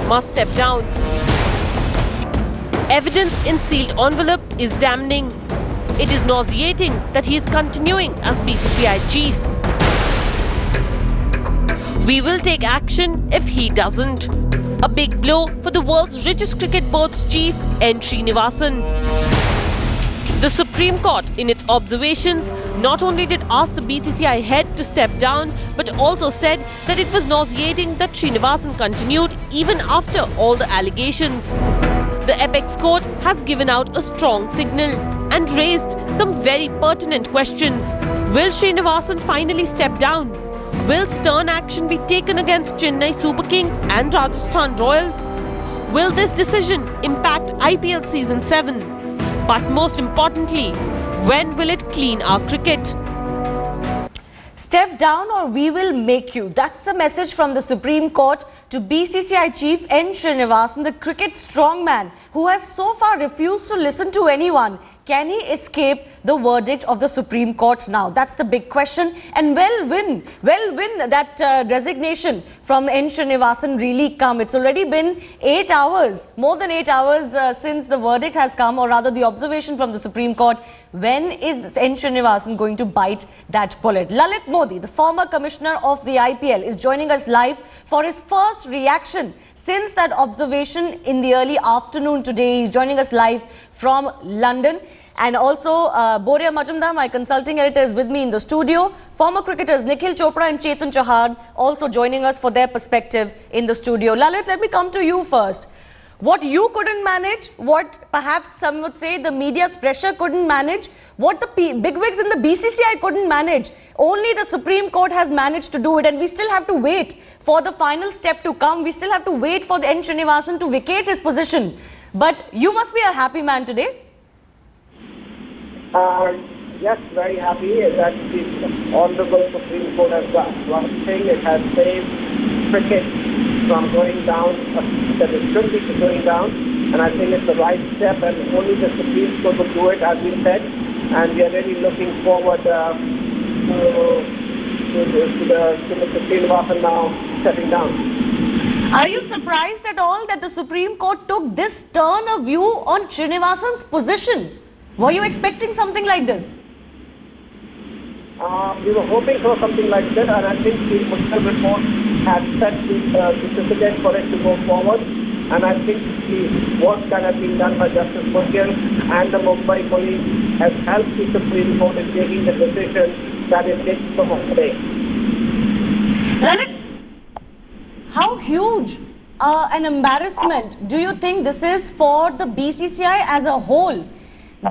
must step down. Evidence in sealed envelope is damning. It is nauseating that he is continuing as BCCI chief. We will take action if he doesn't. A big blow for the world's richest cricket board's chief, N. Srinivasan. The Supreme Court, in its observations, not only did ask the BCCI head to step down, but also said that it was nauseating that Srinivasan continued even after all the allegations. The Apex Court has given out a strong signal and raised some very pertinent questions. Will Srinivasan finally step down? Will stern action be taken against Chennai Super Kings and Rajasthan Royals? Will this decision impact IPL Season 7? But most importantly, when will it clean our cricket? Step down or we will make you. That's the message from the Supreme Court to BCCI Chief N. Srinivasan, the cricket strongman who has so far refused to listen to anyone. Can he escape the verdict of the Supreme Court now? That's the big question. And will that resignation from N. Srinivasan really come? It's already been 8 hours, more than 8 hours since the verdict has come, or rather the observation from the Supreme Court. When is N. Srinivasan going to bite that bullet? Lalit Modi, the former commissioner of the IPL, is joining us live for his first reaction since that observation in the early afternoon today. He's joining us live from London. And also, Boria Majumdar, my consulting editor, is with me in the studio. Former cricketers Nikhil Chopra and Chetan Chauhan also joining us for their perspective in the studio. Lalit, let me come to you first. What you couldn't manage, what perhaps some would say the media's pressure couldn't manage, what the bigwigs in the BCCI couldn't manage, only the Supreme Court has managed to do it, and we still have to wait for the final step to come. We still have to wait for the N. Srinivasan to vacate his position. But you must be a happy man today. Yes, very happy that the Honorable Supreme Court has done one thing. It has saved cricket from going down, that it should be going down, and I think it's the right step, and only the Supreme Court will do it, as we said, and we are really looking forward to Mr. Srinivasan now stepping down. Are you surprised at all that the Supreme Court took this turn of view on Srinivasan's position? Were you expecting something like this? We were hoping for something like this, and I think the Mughal report has set the precedent for it to go forward. And I think the work that has been done by Justice Mughal and the Mumbai police has helped the Supreme Court in taking the decision that it did from today. How huge an embarrassment do you think this is for the BCCI as a whole?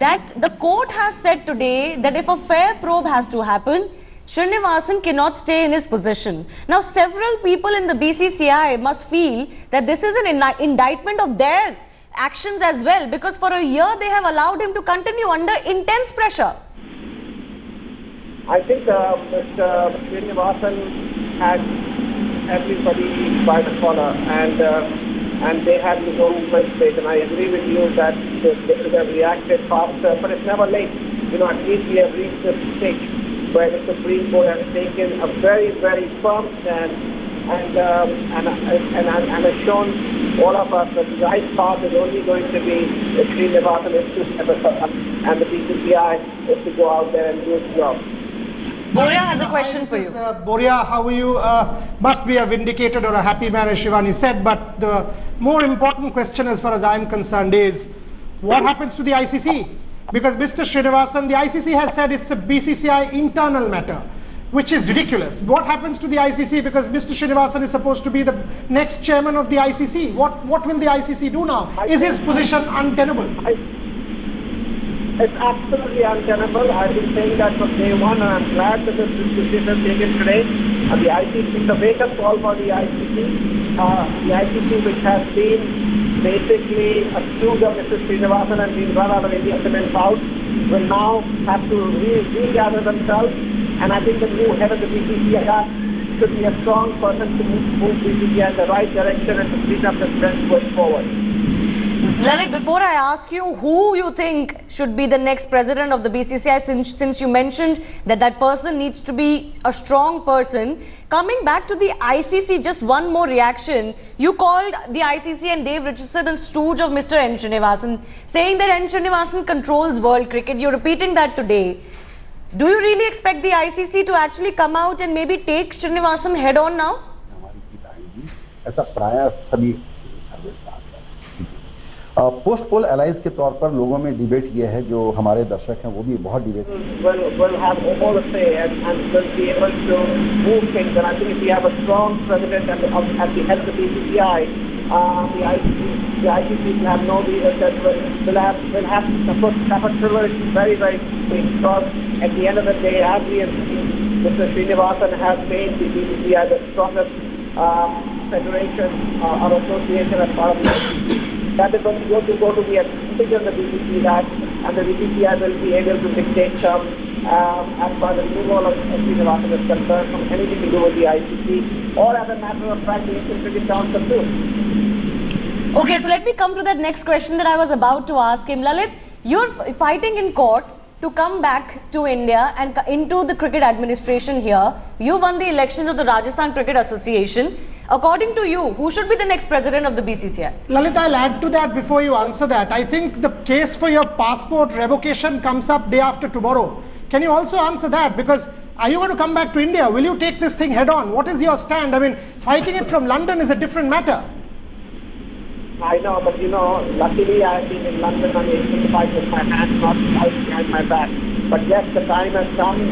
That the court has said today that if a fair probe has to happen, Srinivasan cannot stay in his position. Now, several people in the BCCI must feel that this is an indictment of their actions as well, because for a year they have allowed him to continue under intense pressure. I think Mr. Srinivasan had everybody by the collar, and they had his own mistake, and I agree with you that they should have reacted faster, but it's never late. You know, at least we have reached this stage where the Supreme Court has taken a very, very firm stand and has shown all of us that the right path is only going to be if Srinivasan is to step aside, and the BCCI is to go out there and do its job. Boria has a question for you. Boria, how are you? Must be a vindicated or a happy man, as Shivani said, but the more important question as far as I'm concerned is, what happens to the ICC? Because Mr. Srinivasan, the ICC has said it's a BCCI internal matter, which is ridiculous. What happens to the ICC? Because Mr. Srinivasan is supposed to be the next chairman of the ICC. What will the ICC do now? Is his position untenable? It's absolutely untenable. I've been saying that from day one, and I'm glad that this decision taken today. The ICC, the wake-up call for the ICC which has been basically accused of Mr. Srinivasan and being run out of India cement house, will now have to regather themselves. And I think the new head of the BCCI should be a strong person to move BCCI in the right direction and to clean up the strength going forward. Lalit, before I ask you who you think should be the next president of the BCCI, since you mentioned that that person needs to be a strong person, coming back to the ICC, just one more reaction. You called the ICC and Dave Richardson a stooge of Mr. N. Srinivasan, saying that N. Srinivasan controls world cricket. You're repeating that today. Do you really expect the ICC to actually come out and maybe take Srinivasan head on now? ऐसा प्राय सभी सर्वे post पोल allies के तौर पर लोगों में debate ये है, जो हमारे दर्शक हैं वो भी बहुत debate will have all the say and will be able to move things. And I think if we have a strong president at the head of the BCCI, the ICC will have no leader that will have to put privilege very, very big, because at the end of the day, as we have seen, Mr. Srinivasan has made the BCCI the strongest federation or association as part of the ICC. That is going to go to be a decision of the BCCI that, and the BCCI will be able to dictate some as far as the removal of Srinivasan is concerned from anything to do with the ICC, or as a matter of fact, the Indian Cricket Council too. Okay, so let me come to that next question that I was about to ask him. Lalit, you're fighting in court to come back to India and into the cricket administration here. You won the elections of the Rajasthan Cricket Association. According to you, who should be the next president of the BCCI? Lalit, I'll add to that before you answer that. I think the case for your passport revocation comes up day after tomorrow. Can you also answer that? Because are you going to come back to India? Will you take this thing head on? What is your stand? I mean, fighting it from London is a different matter. I know, but you know, luckily I have been in London and able to fight with my hands, not behind my back. But yes, the time has come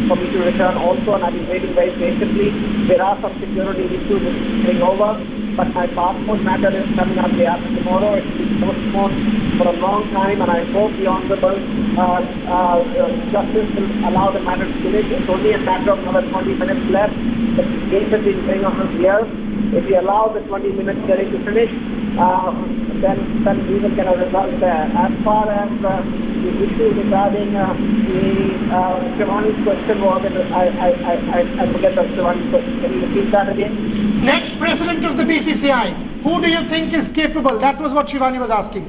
for me to return also, and I've been waiting very patiently. There are some security issues getting over, but my passport matter is coming up day after tomorrow. It's been postponed for a long time, and I hope the Honorable Justice will allow the matter to finish. It's only a matter of another 20 minutes left. The case has been going on for years. If we allow the 20 minutes hearing to finish, then we will get a result there. As far as the issue regarding Shivani's question was, I forget the Shivani's question. Can you repeat that again? Next president of the BCCI, who do you think is capable? That was what Shivani was asking.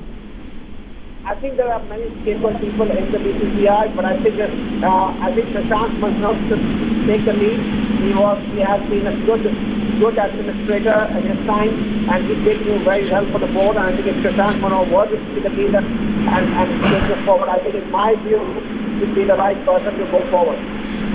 I think there are many capable people in the BCCI, but I think Shashank Manohar should take the lead. He has been a good administrator in his time, and he's taking very well for the board. And I think if Shashank Manohar were to be the leader and take this forward, I think in my view, he would be the right person to go forward.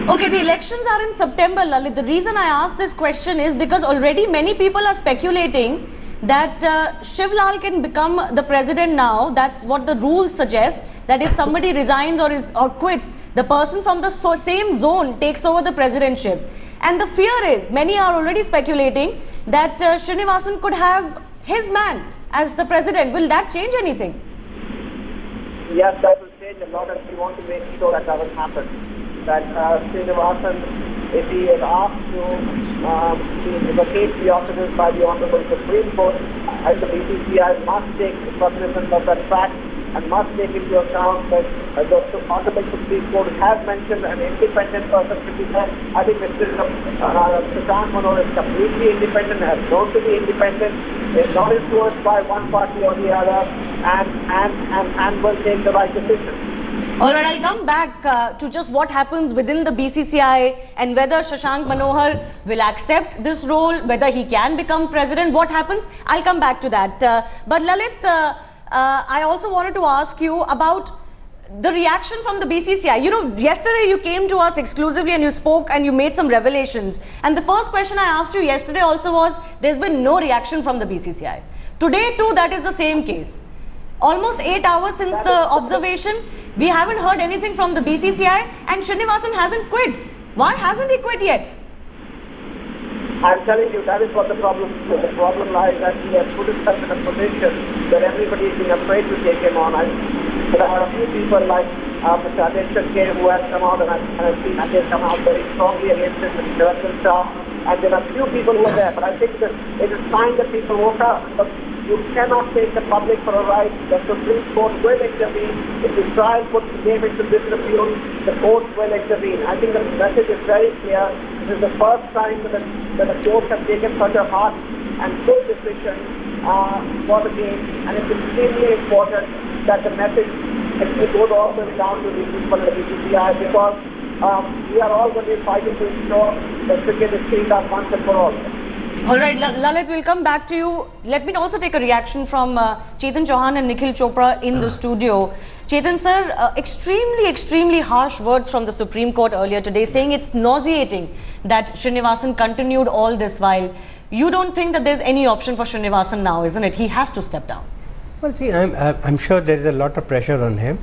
Okay, the elections are in September, Lalit. The reason I asked this question is because already many people are speculating that Shiv Lal can become the president now. That's what the rules suggest, that if somebody resigns or quits, the person from the same zone takes over the presidentship. And the fear is, many are already speculating that Srinivasan could have his man as the president. Will that change anything? Yes, that will change a lot, and we want to make sure that doesn't happen. That Srinivasan, if he is asked to vacate the offices by the Honorable Supreme Court, I believe the BCCI must take cognizance of that fact and must take into account that the Honorable Supreme Court has mentioned an independent person to be there. I think Mr. Shashank Manohar is completely independent, has known to be independent, is not influenced by one party or the other, and will take the right decision. All right, I'll come back to just what happens within the BCCI and whether Shashank Manohar will accept this role, whether he can become president, what happens. I'll come back to that. But Lalit, I also wanted to ask you about the reaction from the BCCI. You know, yesterday you came to us exclusively and you spoke and you made some revelations. And the first question I asked you yesterday also was, there's been no reaction from the BCCI. Today too, that is the same case. Almost 8 hours since the observation, we haven't heard anything from the BCCI, and Srinivasan hasn't quit. Why hasn't he quit yet? I'm telling you, that is what the problem is. The problem lies that he has put himself in a position that everybody is being afraid to take him on. There are a few people like Mr. Adesh K who has come out, and I've seen Adesh come out very strongly against him, Mr. Director Shah, and there are few people who are there. But I think that it is time that people woke up. But you cannot take the public for a ride. The Supreme Court will intervene. If the trial puts the game into disrepute, the court will intervene. I think the message is very clear. This is the first time that the court has taken such a hard and good decision for the game, and it's extremely important that the message actually goes all the way down to the people at the BCCI, because we are all going to be fighting to ensure that cricket is changed out once and for all. All right, Lalit, we'll come back to you. Let me also take a reaction from Chetan Chauhan and Nikhil Chopra in the studio. Chetan sir, extremely harsh words from the Supreme Court earlier today, saying it's nauseating that Srinivasan continued all this while. You don't think that there's any option for Srinivasan now, isn't it? He has to step down. Well, see, I'm sure there is a lot of pressure on him.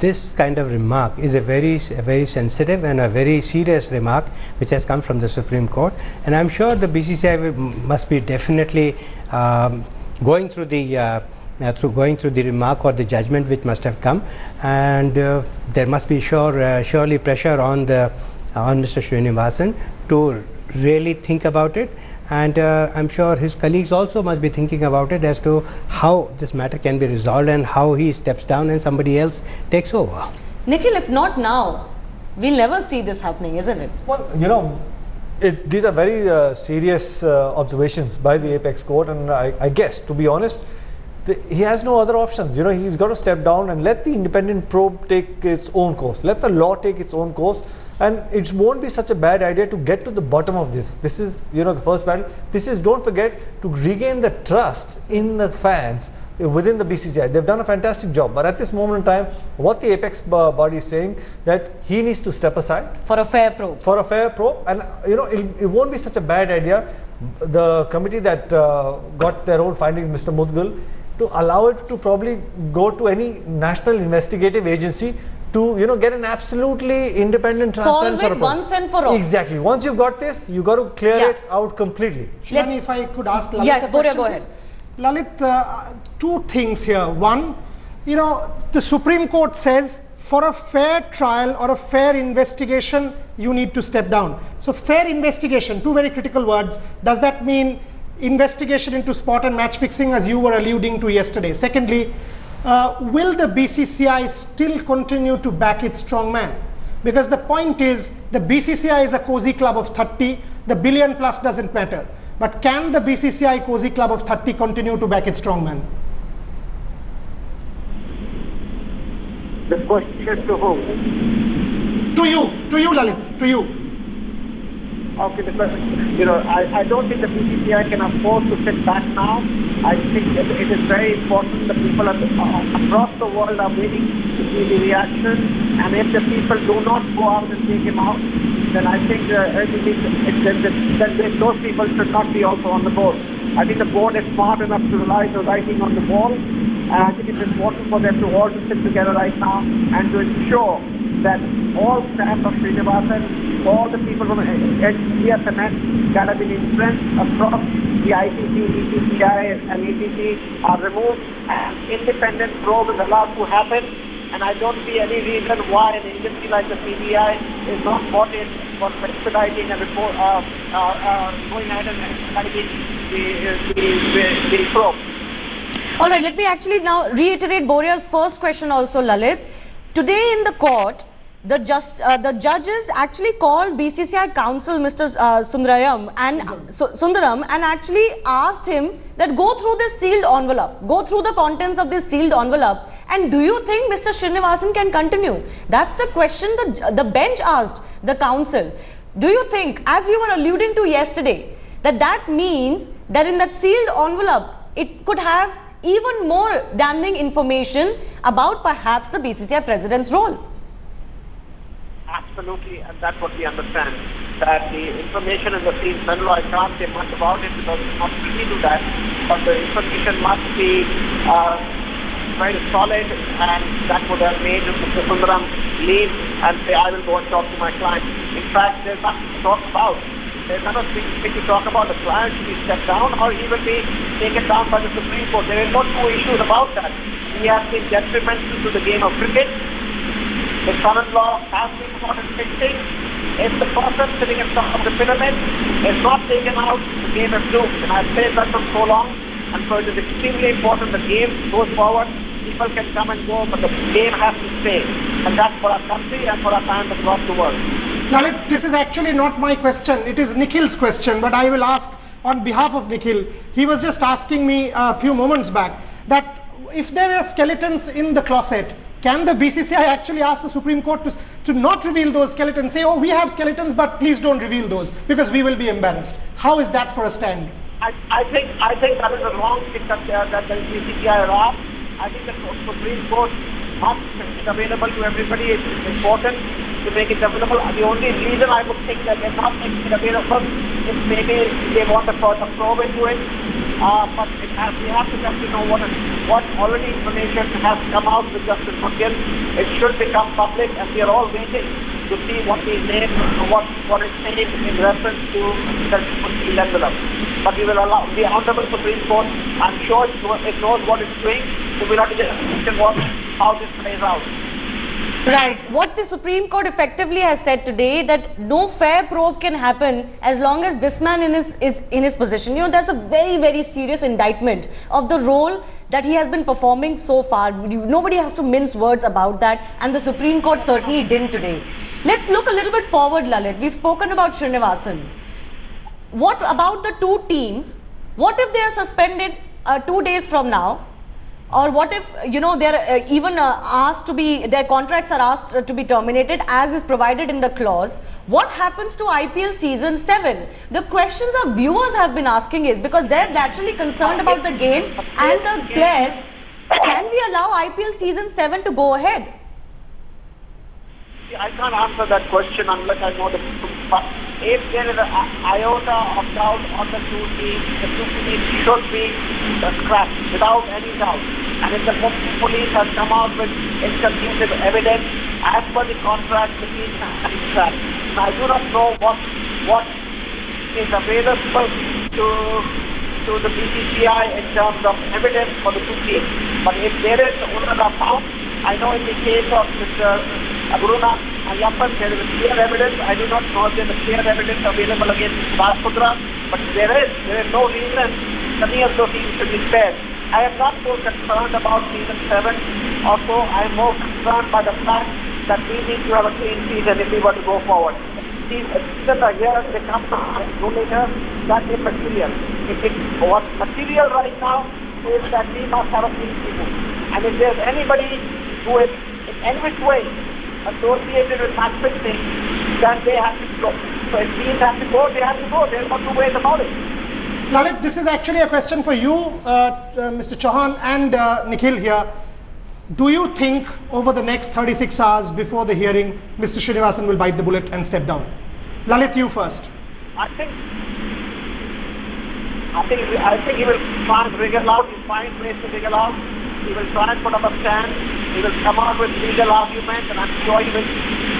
This kind of remark is a very sensitive and a very serious remark which has come from the Supreme Court, and I'm sure the BCCI must be definitely going through the remark or the judgment which must have come, and there must be surely pressure on Mr. Srinivasan to really think about it. And I'm sure his colleagues also must be thinking about it as to how this matter can be resolved and how he steps down and somebody else takes over. Nikhil, if not now, we'll never see this happening, isn't it? Well, you know, these are very serious observations by the Apex Court, and I guess, to be honest, he has no other options. You know, he's got to step down and let the independent probe take its own course. Let the law take its own course. And it won't be such a bad idea to get to the bottom of this. This is, you know, the first battle. This is, don't forget, to regain the trust in the fans within the BCCI. They've done a fantastic job. But at this moment in time, what the Apex body is saying, that he needs to step aside. For a fair probe. For a fair probe. And, you know, it won't be such a bad idea. The committee that got their own findings, Mr. Mudgal, to allow it to probably go to any national investigative agency to, you know, get an absolutely independent, transparent solve it once and for all. Exactly. Once you've got this, you got to clear it out completely. Shivani, if I could ask Lalit yes, a question, go ahead. Lalit, two things here. One, you know, the Supreme Court says for a fair trial or a fair investigation, you need to step down. So fair investigation, two very critical words. Does that mean investigation into spot and match fixing, as you were alluding to yesterday? Secondly, will the BCCI still continue to back its strongman? Because the point is, the BCCI is a cozy club of 30, the billion plus doesn't matter. But can the BCCI cozy club of 30 continue to back its strongman? The question to whom? To you Lalit, to you. Okay, because, you know, I don't think the BCCI can afford to sit back now. I think it is very important. The people across the world are waiting to see the reaction, and if the people do not go out and take him out, then I think those people should not be also on the board. I think the board is smart enough to realize the writing on the wall, and I think it's important for them to all to sit together right now and to ensure that all staff of Srinivasan, all the people from BSNL that have been influenced across the ICC, BCCI and ACC are removed, and independent probe is allowed to happen. And I don't see any reason why an agency like the CBI is not bought in for expediting and going ahead and expediting the probe. All right, let me actually now reiterate Boria's first question also, Lalit. Today in the court, the judges actually called BCCI counsel Mr. Sundaram and actually asked him that go through this sealed envelope, go through the contents of this sealed envelope, and do you think Mr. Srinivasan can continue? That's the question the bench asked the counsel. Do you think, as you were alluding to yesterday, that means that in that sealed envelope, it could have even more damning information about perhaps the BCCI president's role? Absolutely, and that's what we understand. That the information in the sealed envelope, I can't say much about it because it's not privy to that, but the information must be very solid, and that would have made Mr. Sundaram leave and say, I will go and talk to my client. In fact, there's nothing to talk about. There's nothing to talk about. The client should be stepped down or he will be taken down by the Supreme Court. There are no two issues about that. He has been detrimental to the game of cricket. The son-in-law has been caught in fixing. If the person sitting at the top of the pyramid is not taken out, the game is doomed. And I've said that for so long. And so it is extremely important the game goes forward. People can come and go, but the game has to stay. And that's for our country and for our fans across the world. Lalit, this is actually not my question. It is Nikhil's question, but I will ask on behalf of Nikhil. He was just asking me a few moments back that if there are skeletons in the closet, can the BCCI actually ask the Supreme Court to not reveal those skeletons, say, oh, we have skeletons, but please don't reveal those because we will be embarrassed? How is that for a stand? I think that is a wrong thing that the BCCI are asked. I think the Supreme Court must make it available to everybody. It's important to make it available. The only reason I would think that they're not making it available is maybe they want to further probe into it. But we have to just know what already information has come out with Justice Mukhil. It should become public, and we are all waiting to see what he named, what is saying in reference to the Mukhil envelope. But we will allow the Honorable Supreme Court. I'm sure it knows what it's doing. So we'll have to just watch how this plays out. Right. What the Supreme Court effectively has said today, that no fair probe can happen as long as this man is in his position. You know, that's a very, very serious indictment of the role that he has been performing so far. Nobody has to mince words about that, and the Supreme Court certainly didn't today. Let's look a little bit forward, Lalit. We've spoken about Srinivasan. What about the two teams? What if they are suspended 2 days from now? Or what if, you know, they're even asked to be, their contracts are asked to be terminated as is provided in the clause? What happens to IPL season 7? The questions our viewers have been asking is, because they're naturally concerned about the game and the players, can we allow IPL season 7 to go ahead? I can't answer that question unless I know the truth. But if there is an iota of doubt on the two teams should be scrapped without any doubt. And if the police has come out with inconclusive evidence, as per the contract, the team has been scrapped. I do not know what is available to the BCCI in terms of evidence for the two teams. But if there is owners are found, I know in the case of Mr. Guruna Ayyappan, there is clear evidence. I do not know if there is clear evidence available against Rajpudra, but there is no reason any of those teams should be spared. I am not so concerned about season 7 or so. I am more concerned by the fact that we need to have a clean season if we were to go forward. Seasons are here, they come no later, that is material. What's material right now is that we must have a clean season. And if there's anybody who is in any which way associated with match fixing, then they have to go. So if teams have to go, they have to go. There's no two ways about it. Lalit, this is actually a question for you, Mr. Chauhan and Nikhil here. Do you think over the next 36 hours before the hearing, Mr. Srinivasan will bite the bullet and step down? Lalit, you first. I think he will try and wriggle out. He'll find ways to wriggle out. He will try and put up a stand. He will come out with legal arguments, and I'm sure he will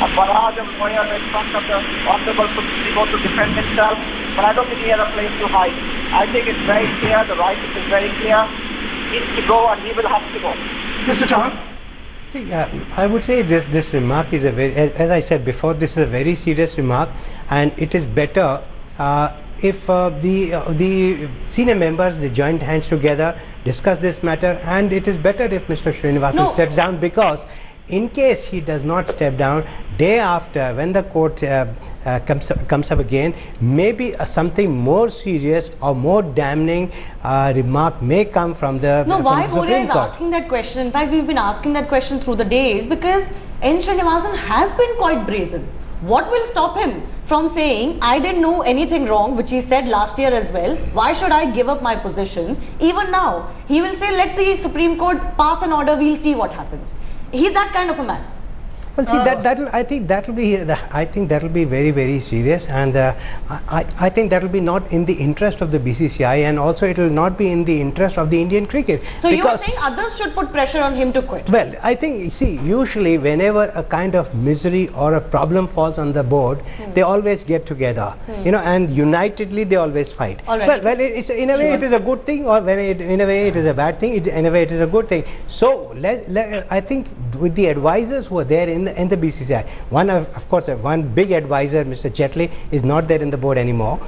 a barrage of lawyers in front of the Honorable Supreme Court to defend himself. But I don't think he has a place to hide. I think it's very clear. The right is very clear. He needs to go, and he will have to go. Mr. Chauhan? See, I would say this remark is a very, as I said before, this is a very serious remark, and it is better if the senior members, they joined hands together, discuss this matter, and it is better if Mr. Srinivasan steps down, because in case he does not step down, day after, when the court comes up again, maybe something more serious or more damning remark may come from the why Supreme Boria is Court. asking that question? In fact, we've been asking that question through the days because N. Srinivasan has been quite brazen. What will stop him from saying, I didn't know anything wrong, which he said last year as well. Why should I give up my position? Even now, he will say, let the Supreme Court pass an order, we'll see what happens. He's that kind of a man. Well, see, I think that'll be very, very serious, and I think that'll be not in the interest of the BCCI, and also it will not be in the interest of the Indian cricket. So you are saying others should put pressure on him to quit? Well, I think, see, usually whenever a kind of misery or a problem falls on the board, they always get together, you know, and unitedly they always fight. Right. Well, it's in a way it is a good thing, or in a way it is a bad thing. In a way it is a good thing. So I think with the advisors who are there in the BCCI, of course, one big advisor, Mr. Jetley, is not there in the board anymore.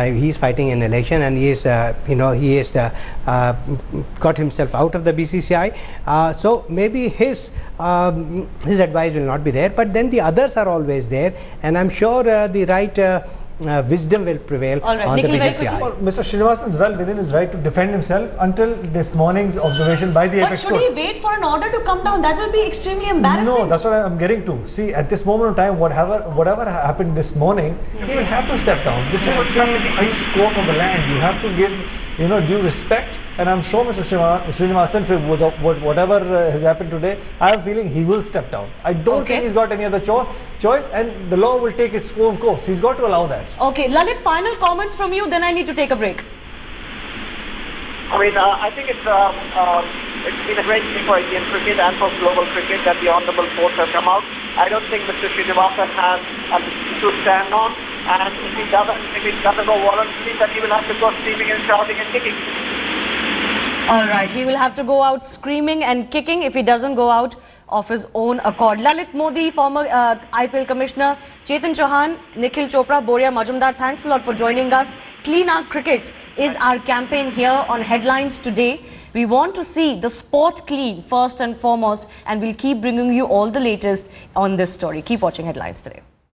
He's fighting an election, and he is, he has got himself out of the BCCI. So maybe his advice will not be there, but then the others are always there, and I'm sure the right wisdom will prevail All right, on Nikhil, the very BCCI. Well, Mr. Srinivasan is well within his right to defend himself until this morning's observation by the But Apex should Court. he wait for an order to come down? That will be extremely embarrassing. No, that's what I'm getting to. See, at this moment of time, whatever happened this morning, he will have to step down. This is the highest court of the land. You have to give, due respect. And I'm sure Mr. Srinivasan, whatever has happened today, I have a feeling he will step down. I don't think he's got any other choice, and the law will take its own course. He's got to allow that. Okay, Lalit, final comments from you, then I need to take a break. I mean, I think it's been a great day for Indian cricket and for global cricket that the honourable courts have come out. I don't think Mr. Srinivasan has a to stand on, and if it doesn't go voluntarily, then he will have to go screaming and shouting and kicking. All right, he will have to go out screaming and kicking if he doesn't go out of his own accord. Lalit Modi, former IPL Commissioner, Chetan Chauhan, Nikhil Chopra, Boria Majumdar, thanks a lot for joining us. Clean Our Cricket is our campaign here on Headlines today. We want to see the sport clean first and foremost, and we'll keep bringing you all the latest on this story. Keep watching Headlines today.